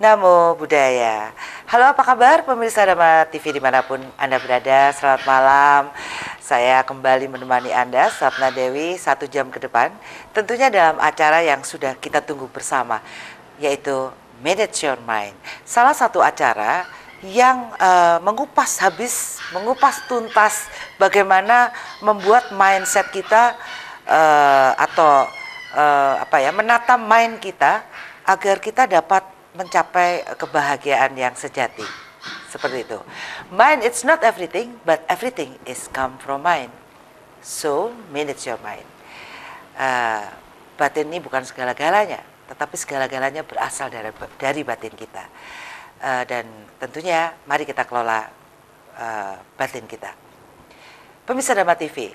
Namo Buddhaya. Halo, apa kabar pemirsa Dhamma TV dimanapun Anda berada? Selamat malam. Saya kembali menemani Anda, Sapna Dewi, 1 jam ke depan. Tentunya dalam acara yang sudah kita tunggu bersama, yaitu Manage Your Mind. Salah satu acara yang mengupas tuntas bagaimana membuat mindset kita menata mind kita agar kita dapat mencapai kebahagiaan yang sejati. Seperti itu. Mind it's not everything, but everything is come from mind. So manage your mind. Batin ini bukan segala-galanya, tetapi segala-galanya berasal dari batin kita. Dan tentunya mari kita kelola batin kita. Pemirsa Dhamma TV,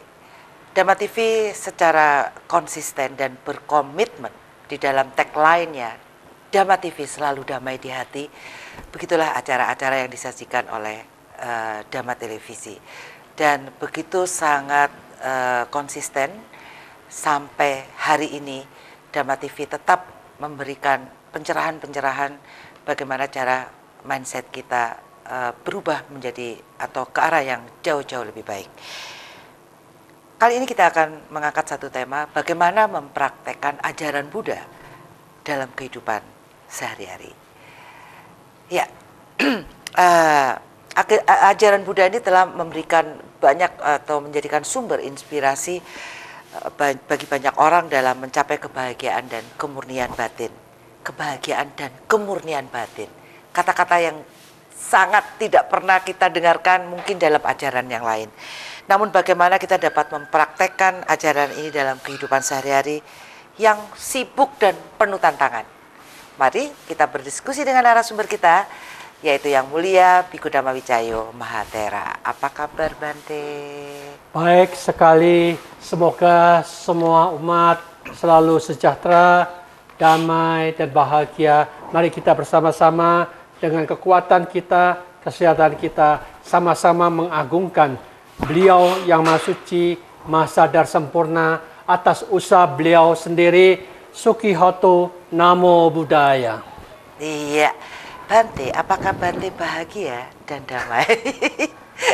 Dhamma TV secara konsisten dan berkomitmen di dalam tagline-nya, Dhamma TV selalu damai di hati. Begitulah acara-acara yang disajikan oleh Dhamma Televisi. Dan begitu sangat konsisten sampai hari ini Dhamma TV tetap memberikan pencerahan-pencerahan bagaimana cara mindset kita berubah menjadi atau ke arah yang jauh-jauh lebih baik. Kali ini kita akan mengangkat satu tema, bagaimana mempraktekkan ajaran Buddha dalam kehidupan sehari-hari. Ya, ajaran Buddha ini telah memberikan banyak atau menjadikan sumber inspirasi bagi banyak orang dalam mencapai kebahagiaan dan kemurnian batin. Kebahagiaan dan kemurnian batin. Kata-kata yang sangat tidak pernah kita dengarkan mungkin dalam ajaran yang lain. Namun bagaimana kita dapat mempraktekkan ajaran ini dalam kehidupan sehari-hari yang sibuk dan penuh tantangan. Mari kita berdiskusi dengan narasumber kita, yaitu Yang Mulia Bhikkhu Dhamma Wicayo Mahathera. Apa kabar Bante? Baik sekali, semoga semua umat selalu sejahtera, damai dan bahagia. Mari kita bersama-sama dengan kekuatan kita, kesehatan kita, sama-sama mengagungkan beliau yang Maha Suci, Maha Sadar Sempurna atas usaha beliau sendiri. Sukihoto Namo Buddhaya. Iya, Bante, apakah Bante bahagia dan damai?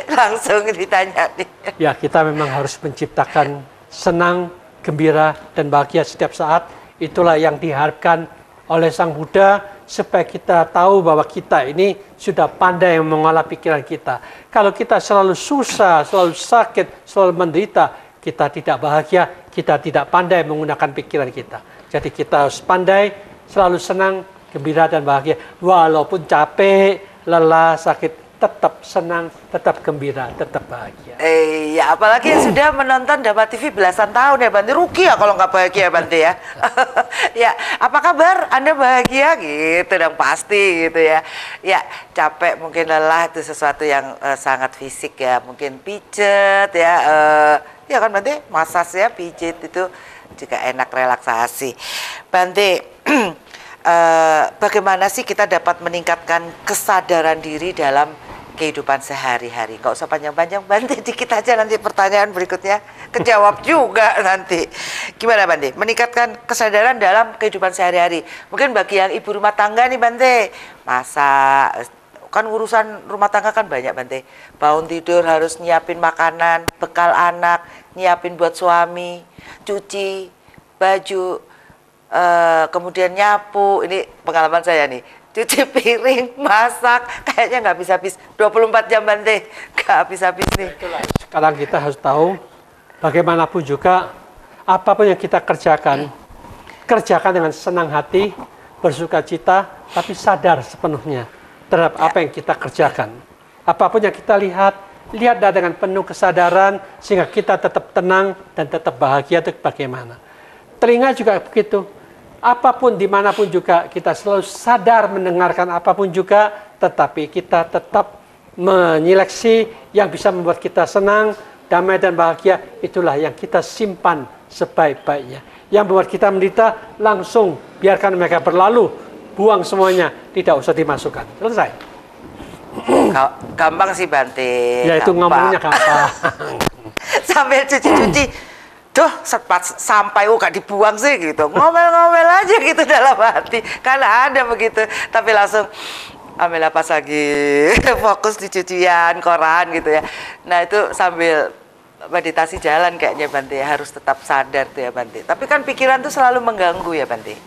Langsung ditanya nih. Ya, kita memang harus menciptakan senang, gembira, dan bahagia setiap saat. Itulah yang diharapkan oleh Sang Buddha supaya kita tahu bahwa kita ini sudah pandai mengolah pikiran kita. Kalau kita selalu susah, selalu sakit, selalu menderita, kita tidak bahagia, kita tidak pandai menggunakan pikiran kita. Jadi kita harus pandai, selalu senang, gembira, dan bahagia. Walaupun capek, lelah, sakit, tetap senang, tetap gembira, tetap bahagia. Ya apalagi yang sudah menonton Dhamma TV belasan tahun ya Bante. Rugi ya kalau nggak bahagia Bante ya. Ya, apa kabar? Anda bahagia? Gitu dong, pasti gitu ya. Ya, capek mungkin lelah itu sesuatu yang sangat fisik ya. Mungkin pijet ya. Ya kan Bante, masas ya, pijet itu juga enak, relaksasi. Bante, bagaimana sih kita dapat meningkatkan kesadaran diri dalam kehidupan sehari-hari? Nggak usah panjang-panjang Bante, dikit aja nanti pertanyaan berikutnya kejawab juga nanti. Gimana Bante? Meningkatkan kesadaran dalam kehidupan sehari-hari. Mungkin bagi yang ibu rumah tangga nih Bante, masak, kan urusan rumah tangga kan banyak Bante. Bangun tidur harus nyiapin makanan, bekal anak, nyiapin buat suami, cuci baju, kemudian nyapu. Ini pengalaman saya nih, cuci piring, masak, kayaknya nggak habis-habis 24 jam Bante, nggak habis-habis nih. Sekarang kita harus tahu, bagaimanapun juga, apapun yang kita kerjakan dengan senang hati, bersuka cita, tapi sadar sepenuhnya terhadap apa yang kita kerjakan. Apapun yang kita lihatlah dengan penuh kesadaran, sehingga kita tetap tenang dan tetap bahagia. Itu bagaimana. Telinga juga begitu. Apapun, dimanapun juga, kita selalu sadar mendengarkan apapun juga, tetapi kita tetap menyeleksi yang bisa membuat kita senang, damai dan bahagia. Itulah yang kita simpan sebaik-baiknya. Yang membuat kita menderita, langsung biarkan mereka berlalu, buang semuanya, tidak usah dimasukkan. Selesai. Gampang sih Bante. Ya itu ngomongnya gampang. Sambil cuci-cuci Duh, sampai gak dibuang sih gitu. Ngomel-ngomel aja gitu dalam hati. Karena ada begitu. Tapi langsung ambil pas lagi fokus di cucian koran gitu ya. Nah itu sambil meditasi jalan kayaknya Bante ya. Harus tetap sadar tuh ya Bante. Tapi kan pikiran tuh selalu mengganggu ya Bante.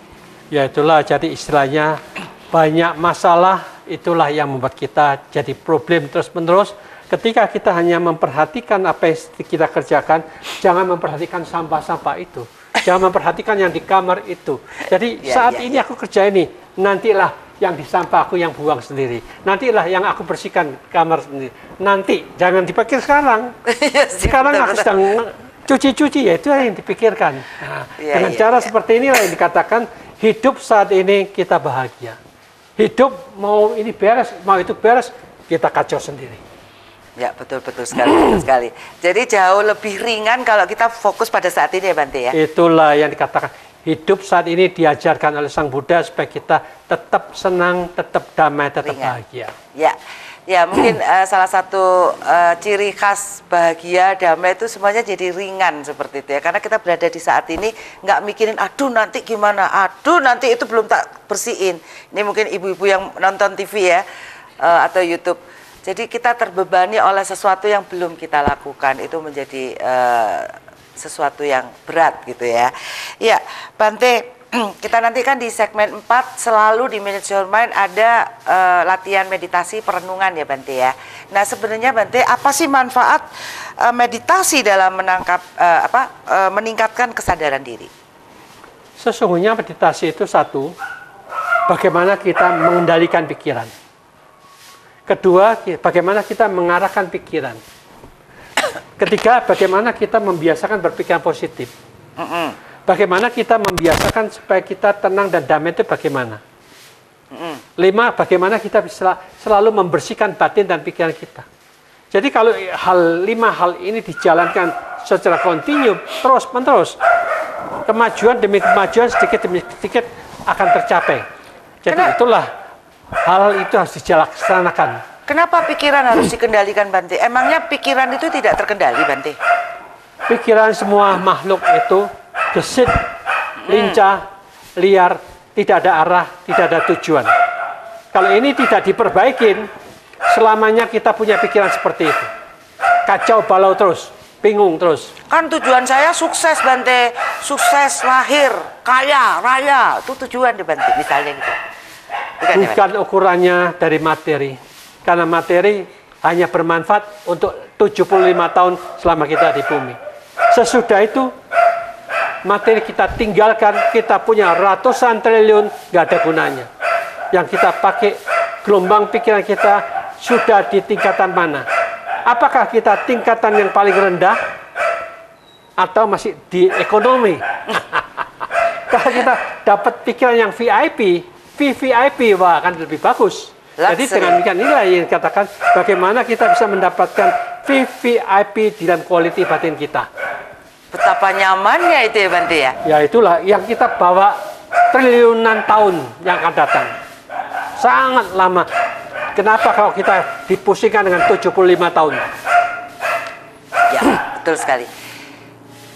Ya itulah jadi istilahnya banyak masalah itulah yang membuat kita jadi problem terus-menerus. Ketika kita hanya memperhatikan apa yang kita kerjakan, jangan memperhatikan sampah-sampah itu. Jangan memperhatikan yang di kamar itu. Jadi saat ini aku kerja ini, nantilah yang di sampah aku yang buang sendiri. Nantilah yang aku bersihkan kamar sendiri. Nanti, jangan dipikir sekarang. Sekarang aku sedang cuci-cuci, ya itu yang dipikirkan. Nah, dengan cara seperti inilah yang dikatakan, hidup saat ini kita bahagia. Hidup mau ini beres, mau itu beres, kita kacau sendiri. Ya betul sekali, betul sekali. Jadi jauh lebih ringan kalau kita fokus pada saat ini ya Bante ya. Itulah yang dikatakan hidup saat ini diajarkan oleh Sang Buddha supaya kita tetap senang, tetap damai, tetap bahagia. Ya mungkin salah satu ciri khas bahagia damai itu semuanya jadi ringan seperti itu ya. Karena kita berada di saat ini nggak mikirin aduh nanti gimana, aduh nanti itu belum tak bersihin. Ini mungkin ibu-ibu yang nonton TV ya atau YouTube. Jadi kita terbebani oleh sesuatu yang belum kita lakukan, itu menjadi sesuatu yang berat gitu ya. Ya, Bante, kita nanti kan di segmen 4 selalu di Manage Your Mind ada latihan meditasi perenungan ya Bante ya. Nah sebenarnya Bante, apa sih manfaat meditasi dalam meningkatkan kesadaran diri? Sesungguhnya meditasi itu satu, bagaimana kita mengendalikan pikiran. Kedua, bagaimana kita mengarahkan pikiran. Ketiga, bagaimana kita membiasakan berpikiran positif. Bagaimana kita membiasakan supaya kita tenang dan damai itu bagaimana. 5, bagaimana kita bisa selalu membersihkan batin dan pikiran kita. Jadi kalau 5 hal ini dijalankan secara kontinu, terus-menerus, kemajuan demi kemajuan sedikit demi sedikit akan tercapai. Jadi itulah hal itu harus dilaksanakan. Kenapa pikiran harus dikendalikan Bante? Emangnya pikiran itu tidak terkendali Bante? Pikiran semua makhluk itu gesit, lincah, liar, tidak ada arah, tidak ada tujuan. Kalau ini tidak diperbaikin, selamanya kita punya pikiran seperti itu. Kacau balau terus, bingung terus. Kan tujuan saya sukses Bante, sukses lahir, kaya, raya, itu tujuan deh Bante, misalnya gitu. Bukan ukurannya dari materi. Karena materi hanya bermanfaat untuk 75 tahun selama kita di bumi. Sesudah itu, materi kita tinggalkan, kita punya ratusan triliun, nggak ada gunanya. Yang kita pakai, gelombang pikiran kita sudah di tingkatan mana? Apakah kita tingkatan yang paling rendah? Atau masih di ekonomi? Kalau kita dapat pikiran yang VIP, VVIP, wah akan lebih bagus. Jadi dengan demikian inilah yang dikatakan bagaimana kita bisa mendapatkan VVIP di dalam quality batin kita. Betapa nyamannya itu ya Bante ya? Ya itulah yang kita bawa triliunan tahun yang akan datang. Sangat lama. Kenapa kalau kita dipusingkan dengan 75 tahun? Ya, betul sekali.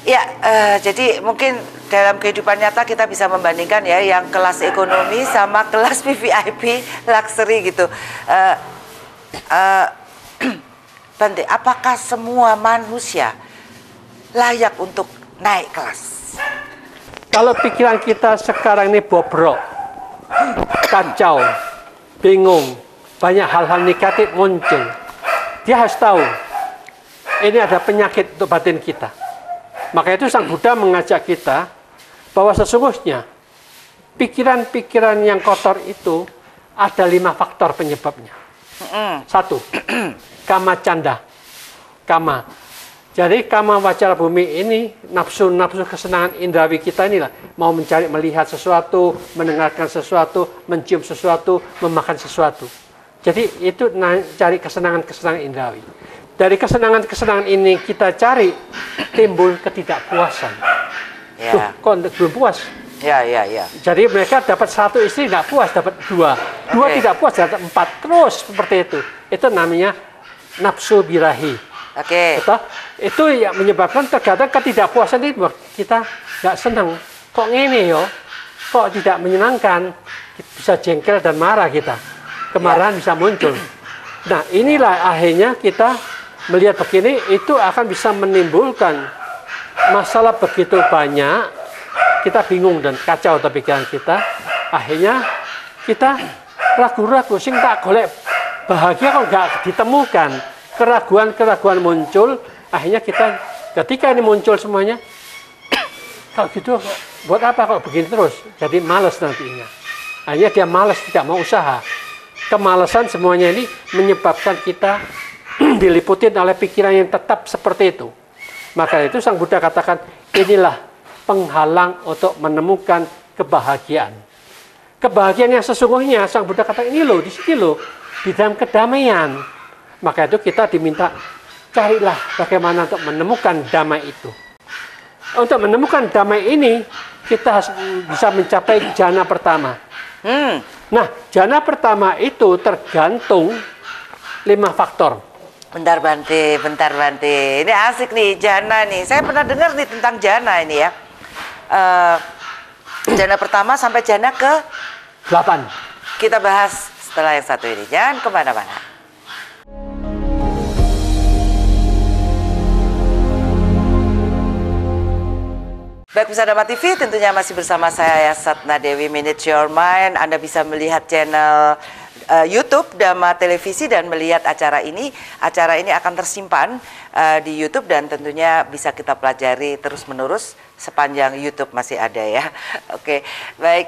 Ya, jadi mungkin dalam kehidupan nyata kita bisa membandingkan ya yang kelas ekonomi sama kelas VVIP luxury gitu. Bante, apakah semua manusia layak untuk naik kelas? Kalau pikiran kita sekarang ini bobrok, kacau, bingung, banyak hal-hal negatif muncul, dia harus tahu ini ada penyakit untuk batin kita. Maka itu Sang Buddha mengajak kita bahwa sesungguhnya pikiran-pikiran yang kotor itu ada 5 faktor penyebabnya. 1, kama canda, kama. Jadi kama wacara bumi ini nafsu-nafsu kesenangan indrawi kita inilah mau mencari, melihat sesuatu, mendengarkan sesuatu, mencium sesuatu, memakan sesuatu. Jadi itu cari kesenangan-kesenangan indrawi. Dari kesenangan-kesenangan ini kita cari timbul ketidakpuasan. Ya. Kok belum puas? Ya. Jadi mereka dapat 1 istri tidak puas, dapat 2. 2 tidak puas, dapat 4. Terus seperti itu. Itu namanya nafsu birahi. Oke. Betul? Itu yang menyebabkan terkadang ketidakpuasan itu kita nggak senang. Kok ngene yo? Kok tidak menyenangkan? Bisa jengkel dan marah kita. Kemarahan bisa muncul. Nah, inilah akhirnya kita melihat begini, itu akan bisa menimbulkan masalah begitu banyak. Kita bingung dan kacau pikiran kita. Akhirnya kita ragu-ragu, sing tak golek bahagia kok nggak ditemukan. Keraguan-keraguan muncul. Akhirnya kita ketika ini muncul semuanya, kalau gitu buat apa kok begini terus? Jadi malas nantinya. Akhirnya dia malas, tidak mau usaha. Kemalasan semuanya ini menyebabkan kita diliputin oleh pikiran yang tetap seperti itu. Maka itu Sang Buddha katakan, inilah penghalang untuk menemukan kebahagiaan. Kebahagiaan yang sesungguhnya, Sang Buddha katakan, ini loh, di sini loh, di dalam kedamaian. Maka itu kita diminta, carilah bagaimana untuk menemukan damai itu. Untuk menemukan damai ini, kita harus bisa mencapai jana pertama. Nah, jana pertama itu tergantung 5 faktor. Bentar Bante. Ini asik nih, jana nih. Saya pernah dengar nih tentang jana ini ya. Jana pertama sampai jana ke 8. Kita bahas setelah yang satu ini. Jangan kemana-mana. Baik, pemirsa Dhamma TV, tentunya masih bersama saya Yasatna Dewi, Manage Your Mind. Anda bisa melihat channel YouTube Dhamma Televisi dan melihat acara ini. Acara ini akan tersimpan di YouTube dan tentunya bisa kita pelajari terus-menerus sepanjang YouTube masih ada ya. Oke, baik.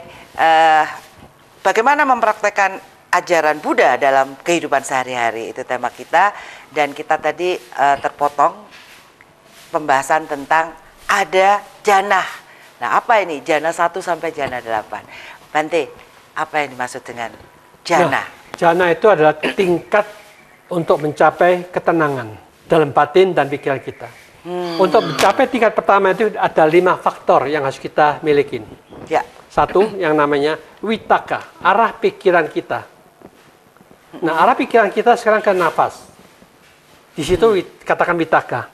Bagaimana mempraktekkan ajaran Buddha dalam kehidupan sehari-hari, itu tema kita. Dan kita tadi terpotong pembahasan tentang ada jana. Nah, apa ini? Jana 1 sampai jana 8. Bante, apa yang dimaksud dengan jana? Nah, jana itu adalah tingkat untuk mencapai ketenangan dalam batin dan pikiran kita. Untuk mencapai tingkat pertama itu ada 5 faktor yang harus kita miliki. Ya. 1 yang namanya vitaka, arah pikiran kita. Nah, arah pikiran kita sekarang ke nafas. Di situ katakan vitaka.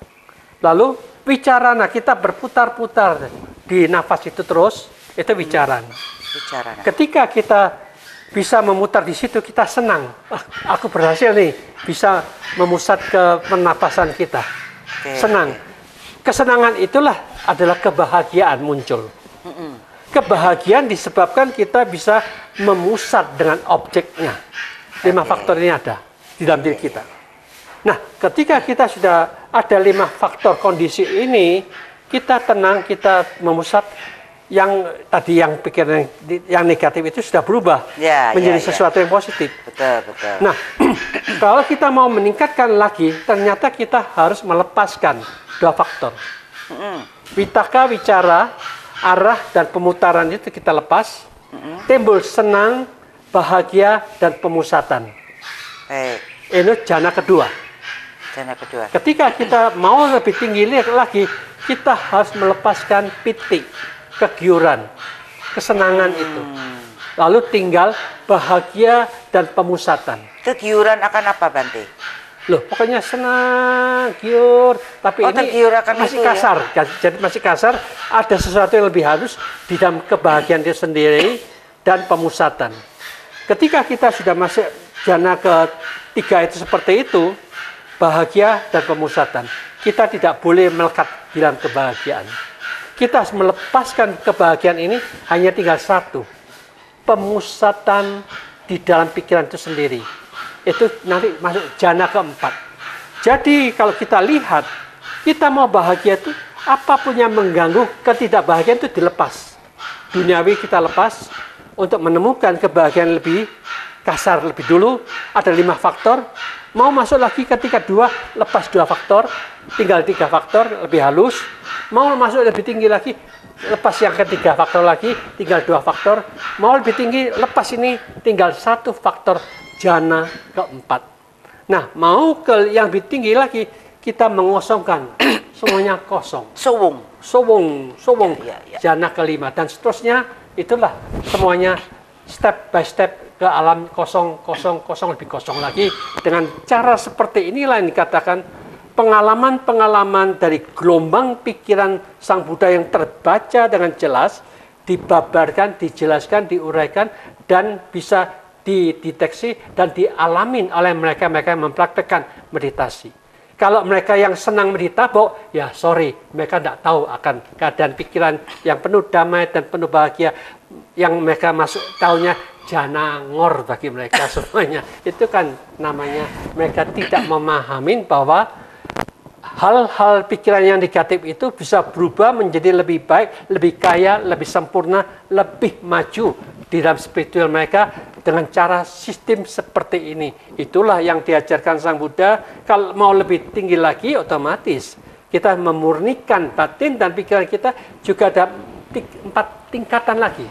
Lalu wicarana, kita berputar-putar di nafas itu terus, itu wicarana. Ketika kita bisa memutar di situ, kita senang. Aku berhasil nih, bisa memusat ke pernapasan kita. Senang. Kesenangan itulah adalah kebahagiaan muncul. Kebahagiaan disebabkan kita bisa memusat dengan objeknya. 5 faktor ini ada di dalam diri kita. Nah, ketika kita sudah ada 5 faktor kondisi ini, kita tenang, kita memusat yang tadi yang pikiran yang negatif itu sudah berubah menjadi sesuatu yang positif. Betul. Nah, kalau kita mau meningkatkan lagi, ternyata kita harus melepaskan 2 faktor. Vitaka, wicara, arah dan pemutaran itu kita lepas. Timbul senang, bahagia dan pemusatan. Ini jana kedua. Ketika kita mau lebih tinggi lagi, kita harus melepaskan piti, kegiuran, kesenangan itu. Lalu tinggal bahagia dan pemusatan. Kegiuran akan apa, Bante? Loh, pokoknya senang, giur, tapi ini masih kasar. Ya? Jadi masih kasar, ada sesuatu yang lebih halus di dalam kebahagiaan itu sendiri dan pemusatan. Ketika kita sudah masuk jana ketiga itu seperti itu, bahagia dan pemusatan. Kita tidak boleh melekat di dalam kebahagiaan. Kita harus melepaskan kebahagiaan ini, hanya tinggal 1. Pemusatan di dalam pikiran itu sendiri. Itu nanti masuk jana keempat. Jadi kalau kita lihat, kita mau bahagia itu, apapun yang mengganggu ketidakbahagiaan itu dilepas. Duniawi kita lepas, untuk menemukan kebahagiaan lebih kasar lebih dulu, ada 5 faktor. Mau masuk lagi ketika 2, lepas 2 faktor, tinggal 3 faktor, lebih halus. Mau masuk lebih tinggi lagi, lepas yang ketiga faktor lagi, tinggal 2 faktor. Mau lebih tinggi, lepas ini, tinggal 1 faktor, jana keempat. Nah, mau ke yang lebih tinggi lagi, kita mengosongkan, semuanya kosong. Sowung, jana kelima. Dan seterusnya, itulah semuanya step by step ke alam kosong, lebih kosong lagi. Dengan cara seperti inilah yang dikatakan pengalaman-pengalaman dari gelombang pikiran Sang Buddha yang terbaca dengan jelas, dibabarkan, dijelaskan, diuraikan, dan bisa dideteksi dan dialamin oleh mereka-mereka yang mempraktekkan meditasi. Kalau mereka yang senang meditabok, ya sorry, mereka tidak tahu akan keadaan pikiran yang penuh damai dan penuh bahagia, yang mereka masuk tahunya jana ngor bagi mereka semuanya. Itu kan namanya mereka tidak memahami bahwa hal-hal pikiran yang negatif itu bisa berubah menjadi lebih baik, lebih kaya, lebih sempurna, lebih maju di dalam spiritual mereka dengan cara sistem seperti ini. Itulah yang diajarkan Sang Buddha. Kalau mau lebih tinggi lagi, otomatis kita memurnikan batin dan pikiran kita juga ada 4 tingkatan lagi.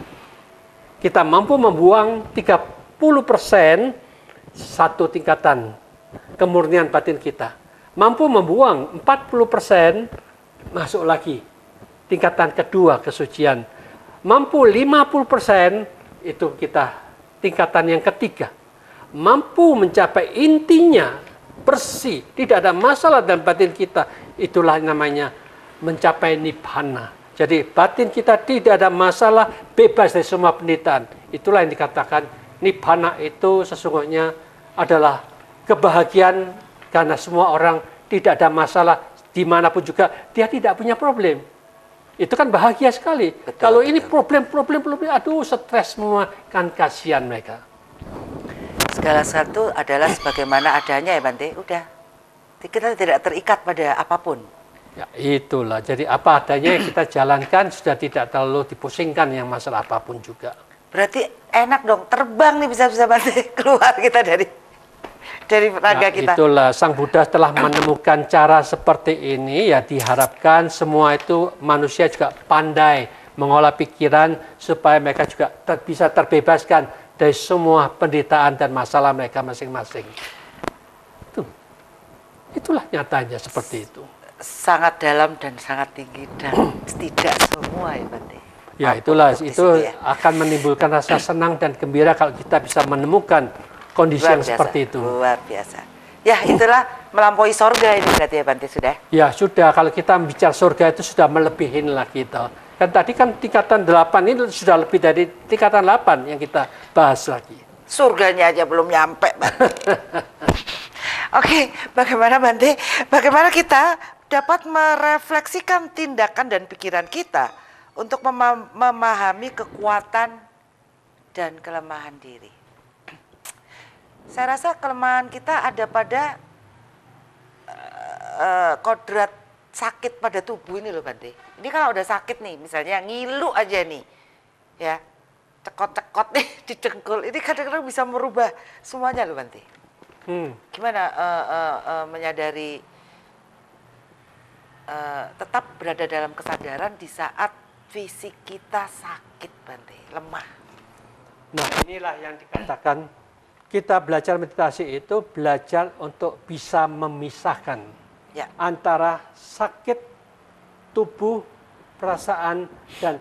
Kita mampu membuang 30% satu tingkatan kemurnian batin kita. Mampu membuang 40%, masuk lagi tingkatan kedua kesucian. Mampu 50%, itu kita tingkatan yang ketiga. Mampu mencapai intinya bersih, tidak ada masalah dalam batin kita, itulah namanya mencapai nibbana. Jadi batin kita tidak ada masalah, bebas dari semua penderitaan. Itulah yang dikatakan nibbana itu sesungguhnya adalah kebahagiaan, karena semua orang tidak ada masalah dimanapun juga, dia tidak punya problem. Itu kan bahagia sekali. Betul, kalau betul. ini problem, aduh stres semua, kan kasihan mereka. Segala sesuatu adalah sebagaimana adanya ya Bante, udah. Kita tidak terikat pada apapun. Ya itulah, jadi apa adanya yang kita jalankan, sudah tidak terlalu dipusingkan yang masalah apapun juga. Berarti enak dong, terbang nih bisa-bisa Bante, keluar kita dari raga kita. Itulah, Sang Buddha telah menemukan cara seperti ini, ya diharapkan semua itu manusia juga pandai mengolah pikiran supaya mereka juga bisa terbebaskan dari semua penderitaan dan masalah mereka masing-masing. Itulah nyatanya seperti itu. Sangat dalam dan sangat tinggi dan tidak semua ya Bante. Ya itulah, itu ya akan menimbulkan rasa senang dan gembira kalau kita bisa menemukan kondisi yang seperti itu. Luar biasa. Ya itulah melampaui sorga ini berarti ya Bante sudah? Ya sudah, kalau kita bicara surga itu sudah melebihin lagi itu. Kan tadi kan tingkatan 8 ini sudah lebih dari tingkatan 8 yang kita bahas lagi. Surganya aja belum nyampe Bante. Oke, bagaimana Bante? Bagaimana kita dapat merefleksikan tindakan dan pikiran kita untuk memahami kekuatan dan kelemahan diri? Saya rasa kelemahan kita ada pada kodrat sakit pada tubuh ini loh Bante. Ini kalau udah sakit nih, misalnya ngilu aja nih, ya cekot-cekot nih di dengkul, ini kadang-kadang bisa merubah semuanya loh Bante. Gimana menyadari tetap berada dalam kesadaran di saat fisik kita sakit Bante, lemah. Nah inilah yang dikatakan kita belajar meditasi itu belajar untuk bisa memisahkan antara sakit tubuh, perasaan, dan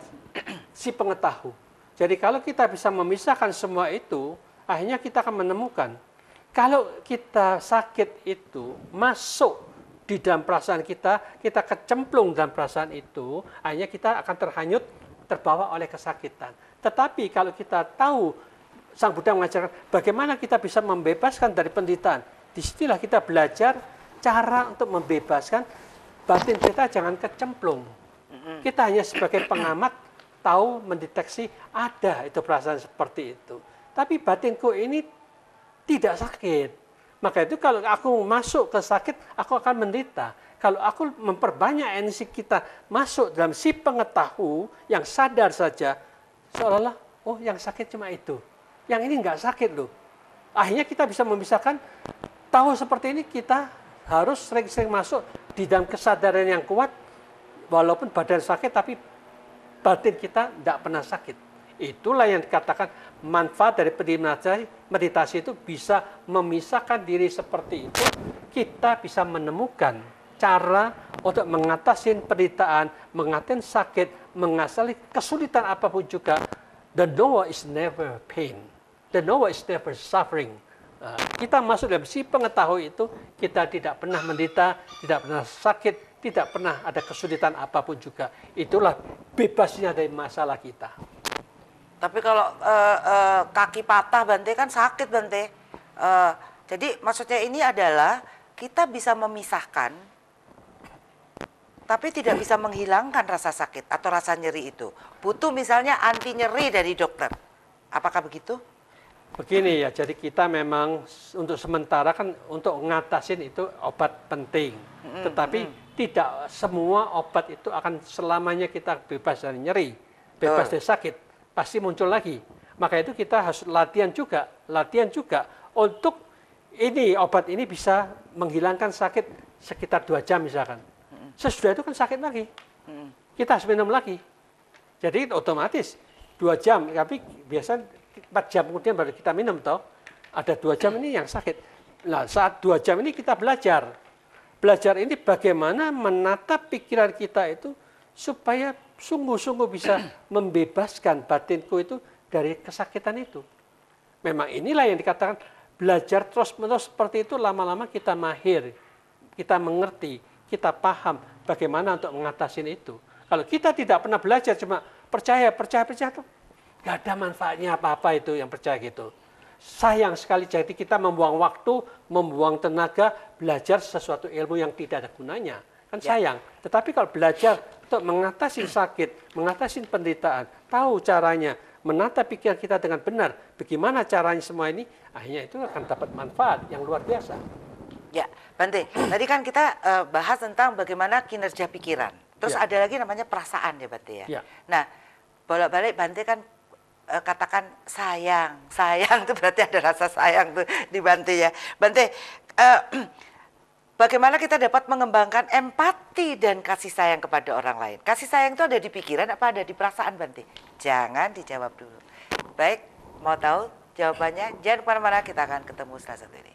si pengetahu. Jadi kalau kita bisa memisahkan semua itu, akhirnya kita akan menemukan kalau kita sakit itu masuk di dalam perasaan kita, kita kecemplung dalam perasaan itu, akhirnya kita akan terhanyut, terbawa oleh kesakitan. Tetapi kalau kita tahu, Sang Buddha mengajarkan bagaimana kita bisa membebaskan dari penderitaan. Disitulah kita belajar cara untuk membebaskan batin kita, jangan kecemplung. Kita hanya sebagai pengamat tahu mendeteksi ada itu perasaan seperti itu. Tapi batinku ini tidak sakit. Maka itu kalau aku masuk ke sakit, aku akan menderita. Kalau aku memperbanyak energi kita masuk dalam si pengetahu yang sadar saja, seolah-olah, oh yang sakit cuma itu. Yang ini nggak sakit loh. Akhirnya kita bisa memisahkan, tahu seperti ini kita harus sering-sering masuk di dalam kesadaran yang kuat, walaupun badan sakit tapi batin kita tidak pernah sakit. Itulah yang dikatakan manfaat dari meditasi itu bisa memisahkan diri seperti itu. Kita bisa menemukan cara untuk mengatasi penderitaan, mengatasi sakit, mengatasi kesulitan apapun juga. The knower is never pain. The knower is never suffering. Nah, kita masuk dalam si pengetahui itu, kita tidak pernah menderita, tidak pernah sakit, tidak pernah ada kesulitan apapun juga. Itulah bebasnya dari masalah kita. Tapi kalau kaki patah Bante kan sakit Bante. Jadi maksudnya ini adalah kita bisa memisahkan, tapi tidak bisa menghilangkan rasa sakit atau rasa nyeri itu. Butuh misalnya anti nyeri dari dokter. Apakah begitu? Begini ya, jadi kita memang untuk sementara kan untuk ngatasin itu obat penting. Tetapi tidak semua obat itu akan selamanya kita bebas dari nyeri, bebas dari sakit. Pasti muncul lagi. Maka itu kita harus latihan juga untuk ini obat ini bisa menghilangkan sakit sekitar 2 jam misalkan. Sesudah itu kan sakit lagi. Kita harus minum lagi. Jadi otomatis 2 jam, tapi biasanya 4 jam kemudian baru kita minum toh. Ada 2 jam ini yang sakit. Nah, saat 2 jam ini kita belajar. Belajar ini bagaimana menata pikiran kita itu supaya sungguh-sungguh bisa membebaskan batinku itu dari kesakitan itu. Memang inilah yang dikatakan belajar terus-menerus seperti itu, lama-lama kita mahir, kita mengerti, kita paham bagaimana untuk mengatasi itu. Kalau kita tidak pernah belajar, cuma percaya tuh nggak ada manfaatnya apa-apa itu yang percaya gitu. Sayang sekali, jadi kita membuang waktu, membuang tenaga, belajar sesuatu ilmu yang tidak ada gunanya. Kan sayang. Tetapi kalau belajar untuk mengatasi sakit, mengatasi penderitaan, tahu caranya, menata pikiran kita dengan benar, bagaimana caranya semua ini, akhirnya itu akan dapat manfaat yang luar biasa. Ya, Bante, tadi kan kita bahas tentang bagaimana kinerja pikiran. Terus ada lagi namanya perasaan ya Bante ya. Nah, bolak-balik Bante kan katakan sayang itu berarti ada rasa sayang tuh di Bante ya. Bante, bagaimana kita dapat mengembangkan empati dan kasih sayang kepada orang lain? Kasih sayang itu ada di pikiran apa ada di perasaan Bante? Jangan dijawab dulu. Baik, mau tahu jawabannya? Jangan kemana-mana, kita akan ketemu setelah satu ini.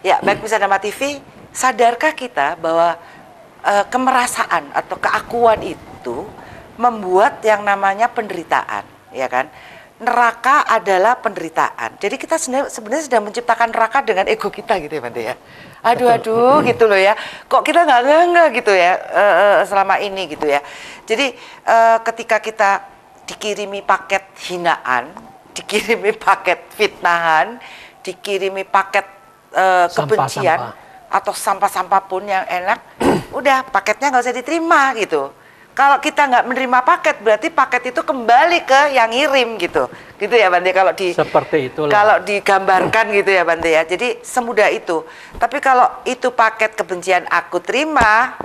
Ya, baik Pemirsa Dhamma TV, sadarkah kita bahwa kemerasaan atau keakuan itu membuat yang namanya penderitaan, ya kan? Neraka adalah penderitaan. Jadi kita sebenarnya sedang menciptakan neraka dengan ego kita gitu ya Bante ya. Aduh gitu loh ya. Kok kita nggak gitu ya selama ini gitu ya. Jadi ketika kita dikirimi paket hinaan, dikirimi paket fitnahan, dikirimi paket kebencian atau sampah-sampah pun yang enak, udah paketnya nggak usah diterima gitu. Kalau kita nggak menerima paket, berarti paket itu kembali ke yang ngirim gitu ya Bante. Kalau seperti itulah. Kalau digambarkan gitu ya Bante ya. Jadi semudah itu. Tapi kalau itu paket kebencian aku terima,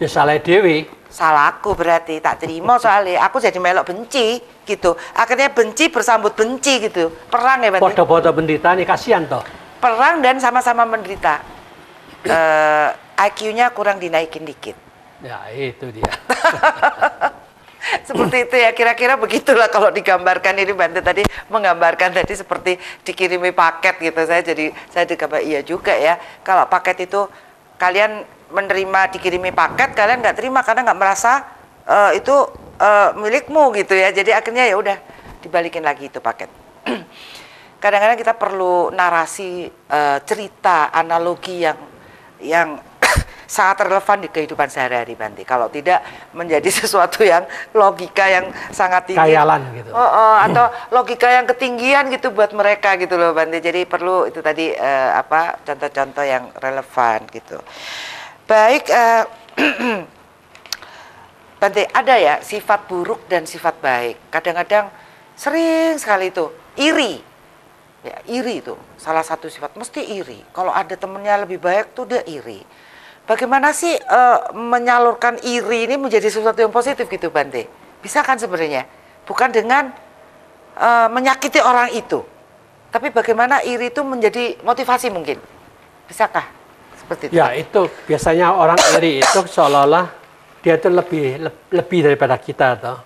ya salah dewi. Salahku berarti tak terima soalnya aku jadi melok benci gitu. Akhirnya benci bersambut benci gitu. Perang ya Bante. Foto-foto penderitaan nih kasihan toh. Perang dan sama-sama menderita. IQ-nya kurang dinaikin dikit. Ya itu dia. Seperti itu ya, kira-kira begitulah kalau digambarkan ini. Bante tadi menggambarkan tadi seperti dikirimi paket gitu. Saya digambar iya juga ya. Kalau paket itu kalian menerima dikirimi paket, kalian nggak terima karena nggak merasa itu milikmu gitu ya. Jadi akhirnya ya udah dibalikin lagi itu paket. Kadang-kadang kita perlu narasi, cerita, analogi yang sangat relevan di kehidupan sehari-hari Bante. Kalau tidak menjadi sesuatu yang logika yang sangat tinggi. Khayalan gitu. Atau logika yang ketinggian gitu buat mereka gitu loh Bante. Jadi perlu itu tadi contoh-contoh yang relevan gitu. Baik, Bante, ada ya sifat buruk dan sifat baik. Kadang-kadang sering sekali itu iri. Ya, iri itu salah satu sifat, mesti iri. Kalau ada temennya lebih baik tuh dia iri. Bagaimana sih menyalurkan iri ini menjadi sesuatu yang positif gitu Bante? Bisa kan sebenarnya? Bukan dengan menyakiti orang itu, tapi bagaimana iri itu menjadi motivasi mungkin? Bisakah seperti itu? Ya itu biasanya orang iri itu seolah-olah dia itu lebih daripada kita toh.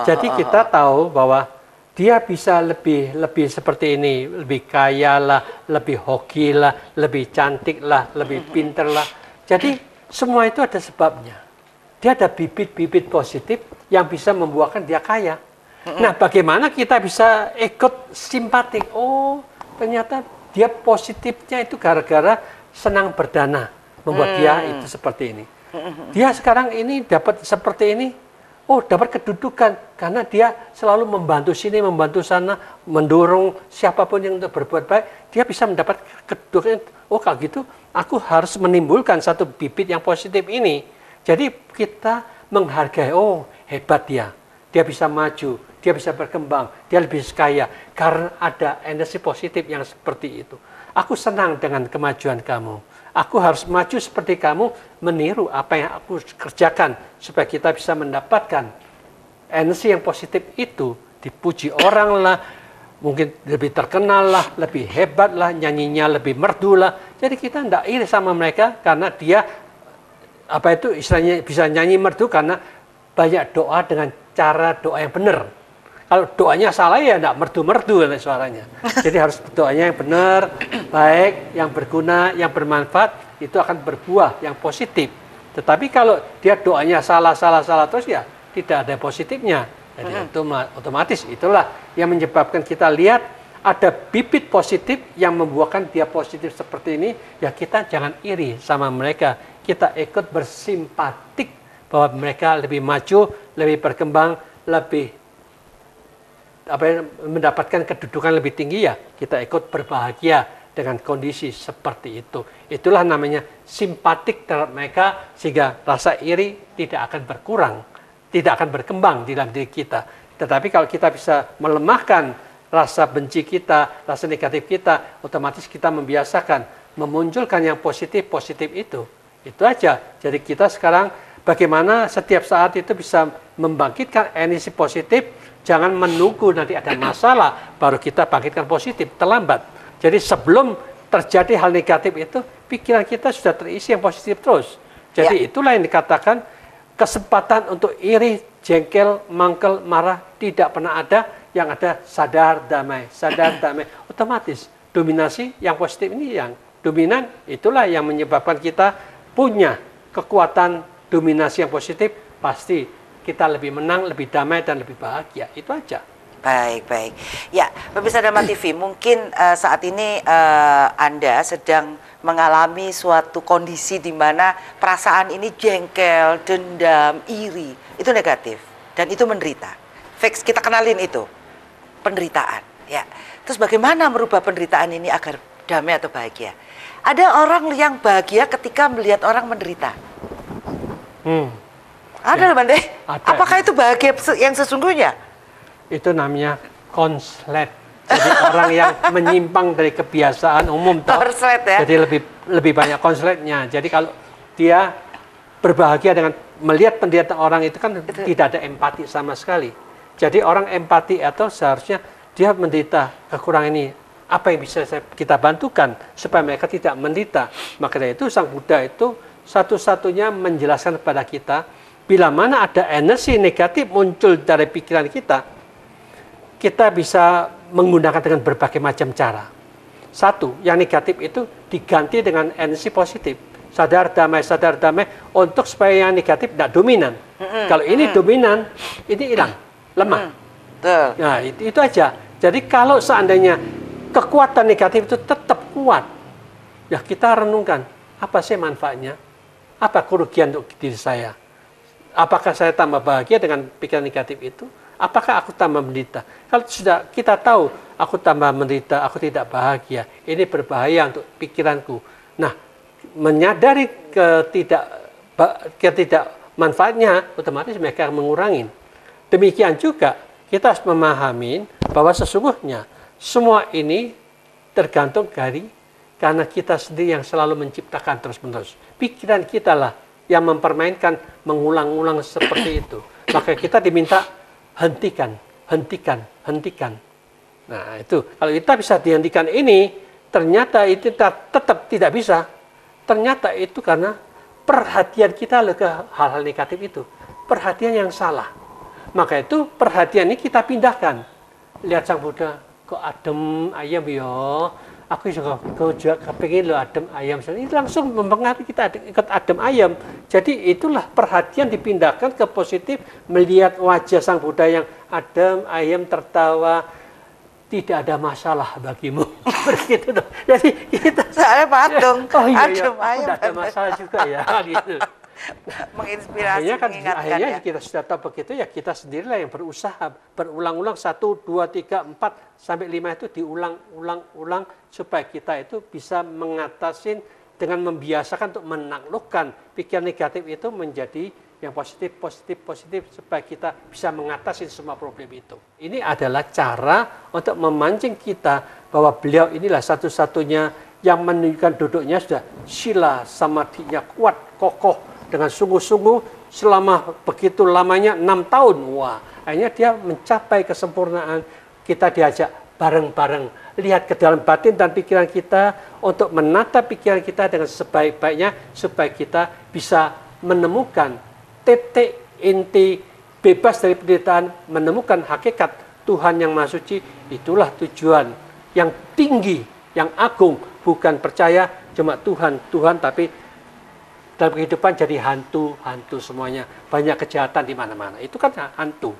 Jadi kita tahu bahwa dia bisa lebih seperti ini, lebih kaya lah, lebih hoki lah, lebih cantik lah, lebih pinter lah. Jadi semua itu ada sebabnya. Dia ada bibit-bibit positif yang bisa membuahkan dia kaya. Nah, bagaimana kita bisa ikut simpatik? Oh, ternyata dia positifnya itu gara-gara senang berdana, membuat dia itu seperti ini. Dia sekarang ini dapat seperti ini, oh dapat kedudukan karena dia selalu membantu sini, membantu sana, mendorong siapapun yang untuk berbuat baik, dia bisa mendapat kedudukan. Oh kalau gitu, aku harus menimbulkan satu bibit yang positif ini. Jadi kita menghargai, oh hebat dia bisa maju, dia bisa berkembang, dia lebih kaya karena ada energi positif yang seperti itu. Aku senang dengan kemajuan kamu. Aku harus maju seperti kamu, meniru apa yang aku kerjakan supaya kita bisa mendapatkan energi yang positif itu. Dipuji orang lah, mungkin lebih terkenal lah, lebih hebat lah, nyanyinya lebih merdu lah. Jadi kita tidak iri sama mereka karena dia apa itu istilahnya bisa nyanyi merdu karena banyak doa dengan cara doa yang benar. Kalau doanya salah ya tidak merdu-merdu suaranya. Jadi harus doanya yang benar, baik, yang berguna, yang bermanfaat, itu akan berbuah yang positif. Tetapi kalau dia doanya salah terus ya tidak ada positifnya. Jadi otomatis itulah yang menyebabkan kita lihat ada bibit positif yang membuahkan dia positif seperti ini. Ya kita jangan iri sama mereka. Kita ikut bersimpatik bahwa mereka lebih maju, lebih berkembang, lebih mendapatkan kedudukan lebih tinggi, ya kita ikut berbahagia dengan kondisi seperti itu. Itulah namanya simpatik terhadap mereka sehingga rasa iri tidak akan berkurang, tidak akan berkembang di dalam diri kita. Tetapi kalau kita bisa melemahkan rasa benci kita, rasa negatif kita, otomatis kita membiasakan memunculkan yang positif itu. Itu aja. Jadi kita sekarang bagaimana setiap saat itu bisa membangkitkan energi positif, jangan menunggu nanti ada masalah, baru kita bangkitkan positif, terlambat. Jadi sebelum terjadi hal negatif itu, pikiran kita sudah terisi yang positif terus. Jadi itulah yang dikatakan kesempatan untuk iri, jengkel, mangkel, marah tidak pernah ada, yang ada sadar damai. Otomatis dominasi yang positif ini yang dominan, itulah yang menyebabkan kita punya kekuatan dominasi yang positif, pasti kita lebih menang, lebih damai, dan lebih bahagia. Itu aja. Baik. Ya, pemirsa Dharma TV, mungkin saat ini Anda sedang mengalami suatu kondisi di mana perasaan ini jengkel, dendam, iri. Itu negatif. Dan itu menderita. Fix, kita kenalin itu. Penderitaan. Ya. Terus bagaimana merubah penderitaan ini agar damai atau bahagia? Ada orang yang bahagia ketika melihat orang menderita. Ada loh Bante. Apakah itu bahagia yang sesungguhnya? Itu namanya konslet. Jadi orang yang menyimpang dari kebiasaan umum. Konslet ya. Jadi lebih banyak konsletnya. Jadi kalau dia berbahagia dengan melihat penderitaan orang itu kan tidak ada empati sama sekali. Jadi orang empati atau seharusnya dia menderita kekurangan ini. Apa yang bisa kita bantukan supaya mereka tidak menderita? Maka dari itu Sang Buddha itu satu-satunya menjelaskan kepada kita, bila mana ada energi negatif muncul dari pikiran kita, kita bisa menggunakan dengan berbagai macam cara. Satu, yang negatif itu diganti dengan energi positif. Sadar damai, untuk supaya yang negatif tidak dominan. Kalau ini dominan, ini hilang, lemah. Nah, itu aja. Jadi kalau seandainya kekuatan negatif itu tetap kuat, ya kita renungkan, apa sih manfaatnya? Apa kerugian untuk diri saya? Apakah saya tambah bahagia dengan pikiran negatif itu? Apakah aku tambah menderita? Kalau sudah kita tahu, aku tambah menderita, aku tidak bahagia, ini berbahaya untuk pikiranku. Nah, menyadari ketidak manfaatnya, otomatis mereka mengurangi. Demikian juga, kita harus memahami bahwa sesungguhnya semua ini tergantung dari karena kita sendiri yang selalu menciptakan terus-menerus. Pikiran kita lah yang mempermainkan, mengulang-ulang seperti itu. Maka kita diminta hentikan. Nah itu, kalau kita bisa dihentikan ini, ternyata itu tetap tidak bisa. Ternyata itu karena perhatian kita ke hal-hal negatif itu. Perhatian yang salah. Maka itu perhatian ini kita pindahkan. Lihat Sang Buddha, kok adem ayam ya. Aku juga kepingin lo adem ayam. Itu langsung mempengaruhi kita ikut adem ayam. Jadi itulah perhatian dipindahkan ke positif, melihat wajah Sang Buddha yang adem, ayem, tertawa, tidak ada masalah bagimu. Begitu dong. Jadi kita soalnya patung, oh iya, adem, ayem, tidak ada masalah juga ya. Gitu. menginspirasi, mengingatkan akhirnya ya. kita sudah tahu begitu ya, kita sendirilah yang berusaha berulang-ulang 1, 2, 3, 4 sampai 5 itu diulang-ulang supaya kita itu bisa mengatasi dengan membiasakan untuk menaklukkan pikiran negatif itu menjadi yang positif supaya kita bisa mengatasi semua problem itu. Ini adalah cara untuk memancing kita bahwa beliau inilah satu-satunya yang menunjukkan duduknya sudah sila samadhinya kuat, kokoh, dengan sungguh-sungguh selama begitu lamanya 6 tahun. Wah, akhirnya dia mencapai kesempurnaan. Kita diajak bareng-bareng lihat ke dalam batin dan pikiran kita untuk menata pikiran kita dengan sebaik-baiknya supaya kita bisa menemukan titik inti bebas dari penderitaan, menemukan hakikat Tuhan yang Maha Suci. Itulah tujuan yang tinggi, yang agung, bukan percaya cuma Tuhan, tapi dalam kehidupan jadi hantu semuanya. Banyak kejahatan di mana-mana. Itu kan hantu.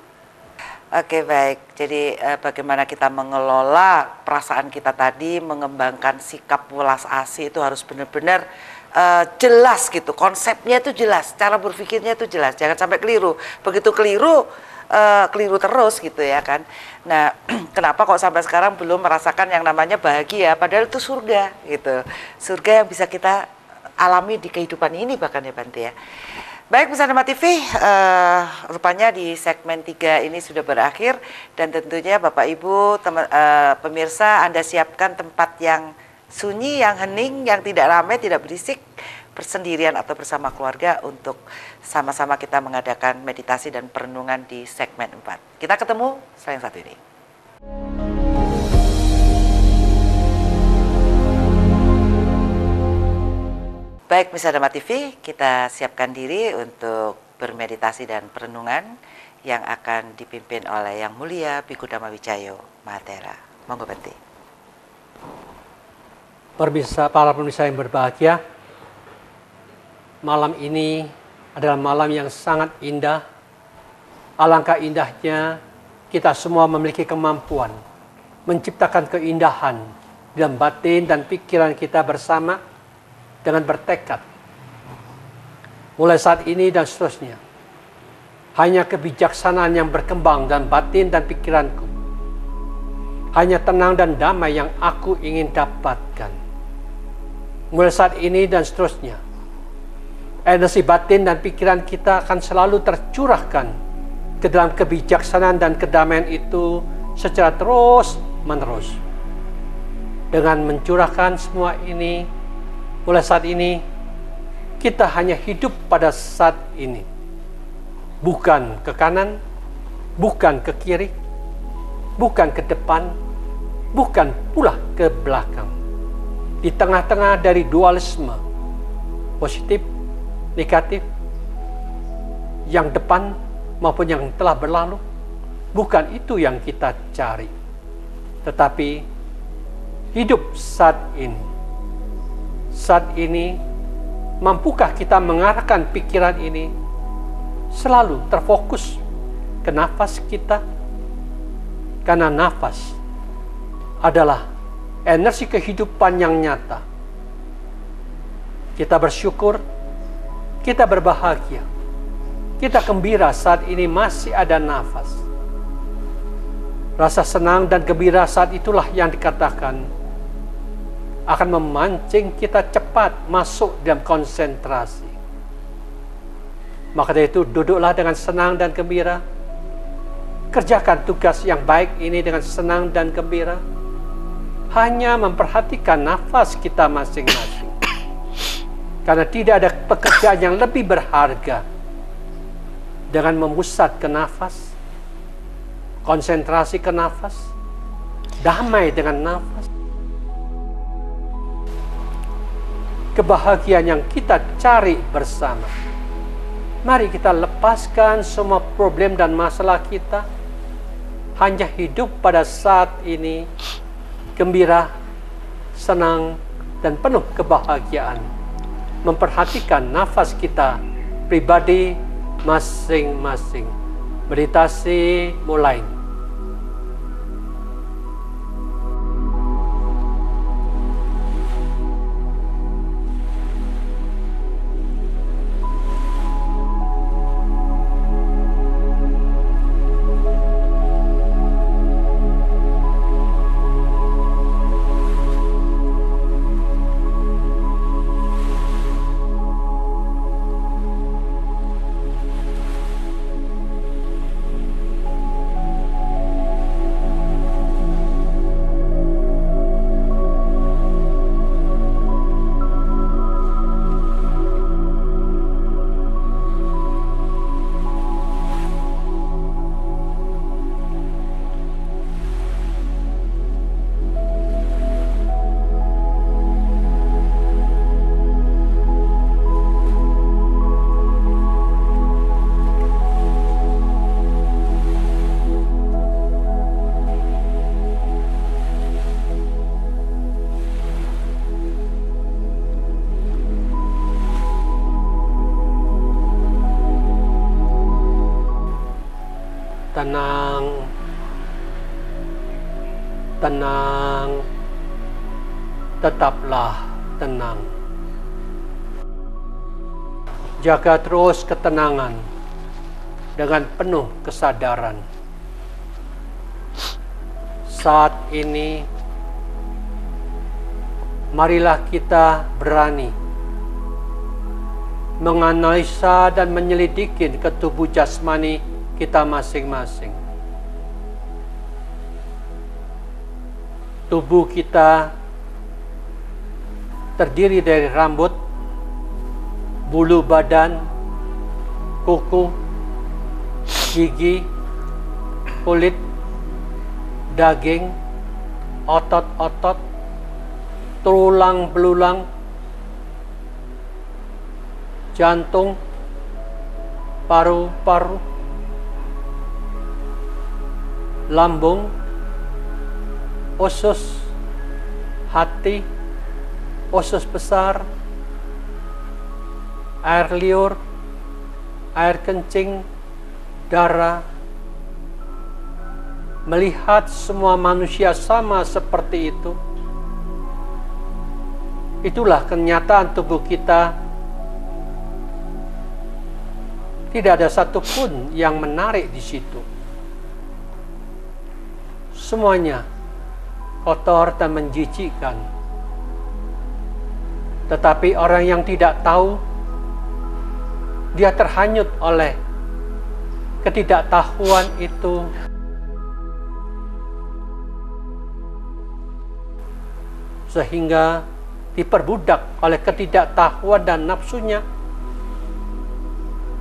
Oke, baik. Jadi bagaimana kita mengelola perasaan kita tadi, mengembangkan sikap welas asih itu harus benar-benar jelas gitu. Konsepnya itu jelas, cara berpikirnya itu jelas. Jangan sampai keliru. Begitu keliru, keliru terus gitu ya kan. Nah, kenapa kok sampai sekarang belum merasakan yang namanya bahagia? Padahal itu surga gitu. Surga yang bisa kita alami di kehidupan ini bahkan ya Bante ya. Baik Pemirsa Dhamma TV, rupanya di segmen 3 ini sudah berakhir dan tentunya Bapak Ibu pemirsa, Anda siapkan tempat yang sunyi, yang hening, yang tidak ramai, tidak berisik, bersendirian atau bersama keluarga untuk sama-sama kita mengadakan meditasi dan perenungan di segmen 4. Kita ketemu setelah yang satu ini. Baik, Pemirsa Dhamma TV, kita siapkan diri untuk bermeditasi dan perenungan yang akan dipimpin oleh Yang Mulia Bhikkhu Dhamma Wicayo Mahathera. Monggo Bante. Para pemirsa yang berbahagia, malam ini adalah malam yang sangat indah. Alangkah indahnya kita semua memiliki kemampuan menciptakan keindahan dalam batin dan pikiran kita bersama dengan bertekad. Mulai saat ini dan seterusnya, hanya kebijaksanaan yang berkembang dalam batin dan pikiranku. Hanya tenang dan damai yang aku ingin dapatkan. Mulai saat ini dan seterusnya, energi batin dan pikiran kita akan selalu tercurahkan ke dalam kebijaksanaan dan kedamaian itu secara terus-menerus. Dengan mencurahkan semua ini, mulai saat ini, kita hanya hidup pada saat ini. Bukan ke kanan, bukan ke kiri, bukan ke depan, bukan pula ke belakang. Di tengah-tengah dari dualisme, positif, negatif, yang depan maupun yang telah berlalu, bukan itu yang kita cari. Tetapi hidup saat ini. Saat ini, mampukah kita mengarahkan pikiran ini selalu terfokus ke nafas kita? Karena nafas adalah energi kehidupan yang nyata. Kita bersyukur, kita berbahagia, kita gembira saat ini masih ada nafas. Rasa senang dan gembira saat itulah yang dikatakan akan memancing kita cepat masuk dalam konsentrasi. Maka dari itu duduklah dengan senang dan gembira. Kerjakan tugas yang baik ini dengan senang dan gembira. Hanya memperhatikan nafas kita masing-masing. Karena tidak ada pekerjaan yang lebih berharga dengan memusat ke nafas, konsentrasi ke nafas, damai dengan nafas. Kebahagiaan yang kita cari bersama. Mari kita lepaskan semua problem dan masalah kita. Hanya hidup pada saat ini, gembira, senang, dan penuh kebahagiaan. Memperhatikan nafas kita pribadi masing-masing. Meditasi mulai. Tenang, tenang, tetaplah tenang. Jaga terus ketenangan dengan penuh kesadaran. Saat ini, marilah kita berani menganalisa dan menyelidiki ke tubuh jasmani kita masing-masing. Tubuh kita terdiri dari rambut, bulu badan, kuku, gigi, kulit, daging, otot-otot, tulang belulang, jantung, paru-paru, lambung, usus, hati, usus besar, air liur, air kencing, darah. Melihat semua manusia sama seperti itu, itulah kenyataan tubuh kita. Tidak ada satupun yang menarik di situ. Semuanya kotor dan menjijikkan. Tetapi orang yang tidak tahu, dia terhanyut oleh ketidaktahuan itu. Sehingga diperbudak oleh ketidaktahuan dan nafsunya,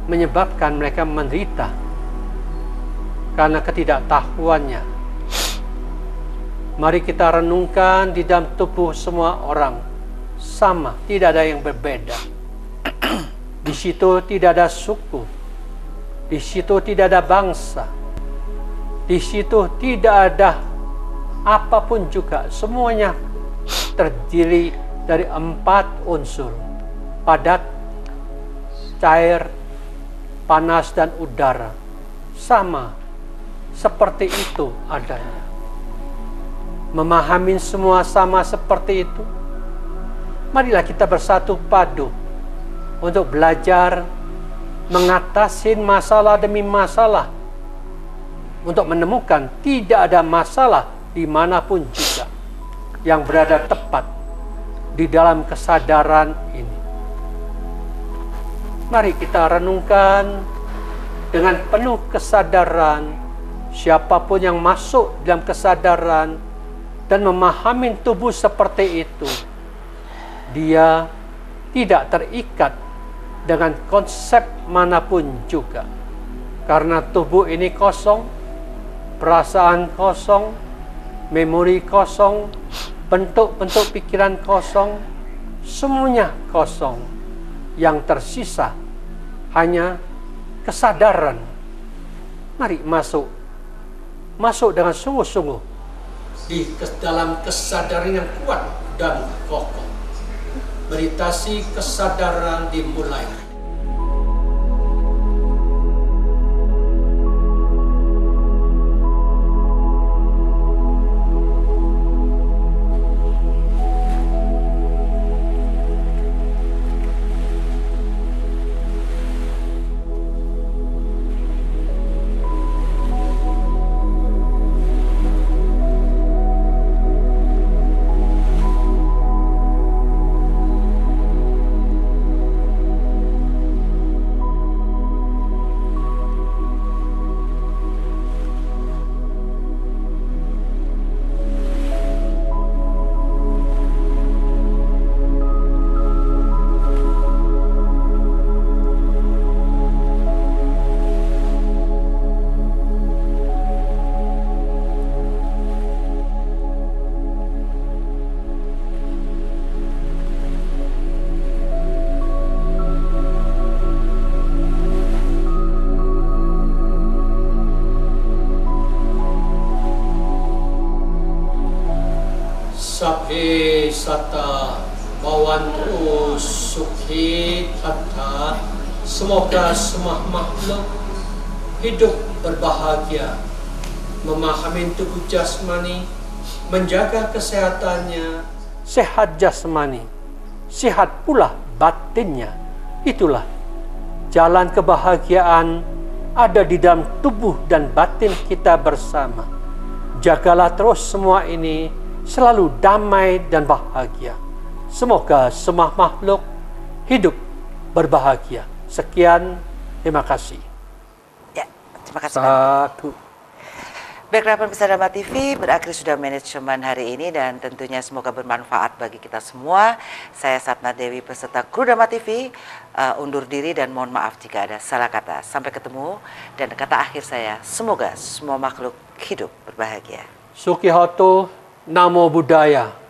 menyebabkan mereka menderita karena ketidaktahuannya. Mari kita renungkan di dalam tubuh semua orang sama, tidak ada yang berbeda. Di situ tidak ada suku, di situ tidak ada bangsa, di situ tidak ada apapun juga. Semuanya terdiri dari 4 unsur: padat, cair, panas, dan udara. Sama seperti itu adanya. Memahami semua sama seperti itu, marilah kita bersatu padu untuk belajar mengatasi masalah demi masalah, untuk menemukan tidak ada masalah dimanapun juga yang berada tepat di dalam kesadaran ini. Mari kita renungkan dengan penuh kesadaran. Siapapun yang masuk dalam kesadaran dan memahami tubuh seperti itu, dia tidak terikat dengan konsep manapun juga. Karena tubuh ini kosong, perasaan kosong, memori kosong, bentuk-bentuk pikiran kosong, semuanya kosong. Yang tersisa hanya kesadaran. Mari masuk dengan sungguh-sungguh di dalam kesadaran yang kuat dan kokoh. Meditasi kesadaran dimulai. Bawan terus Sukhi Hatta, semoga semua makhluk hidup berbahagia, memahami tubuh jasmani, menjaga kesehatannya, sehat jasmani, sehat pula batinnya. Itulah jalan kebahagiaan ada di dalam tubuh dan batin kita bersama. Jagalah terus semua ini selalu damai dan bahagia. Semoga semua makhluk hidup berbahagia. Sekian, terima kasih. Ya, terima kasih. Satu. Baiklah pemirsa Dhamma TV, berakhir sudah manajemen hari ini dan tentunya semoga bermanfaat bagi kita semua. Saya Sapna Dewi peserta kru Dhamma TV undur diri dan mohon maaf jika ada salah kata. Sampai ketemu dan kata akhir saya, semoga semua makhluk hidup berbahagia. Sukihoto, Namo Buddhaya.